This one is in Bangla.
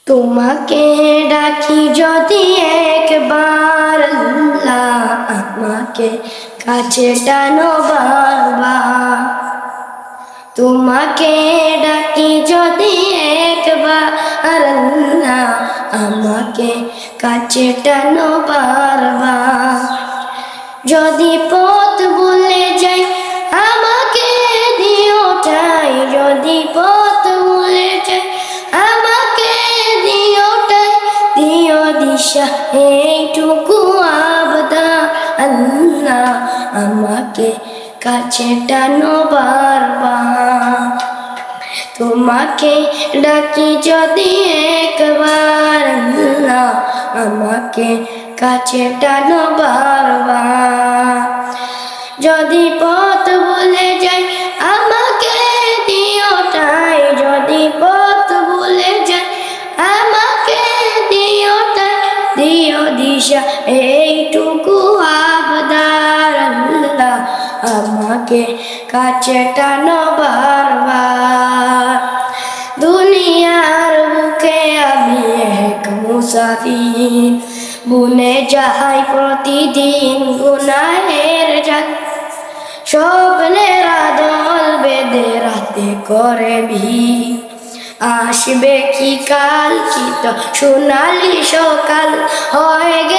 তোমাকে ডাকি যদি একবার আল্লাহ আমাকে কাছে টানো বারবার। তোমাকে ডাকি যদি একবার আল্লাহ আমাকে কাছে টানো বারবার। যদি পথ ভুলে যাই আমাকে দিও ঠাই, যদি পথ ভুলে যাই আমাকে দিও ঠাই, দিও দিশা এইটুকু আবদার আল্লাহ আমাকে কাছে টানো বারবার। তোমাকে ডাকি যদি একবার আল্লাহ আমাকে কাছে টানো বারবার। যদি পথ ভুলে যাই আমাকে দিও ঠাই, যদি পথ ভুলে যাই আমাকে দিও ঠাই, দিও দিশা এইটুকু আবদার আল্লাহ আমাকে কাছে টানো বারবার। দুনিয়ার বুকে আমি এক মুসাফির, বুনে যাই প্রতিদিন গুনাহের জাল। স্বপ্নের আদল বেঁধে রাতে করে ভিড়, আসবে কি কাল, কি তো সোনালি সকাল হয়ে গেল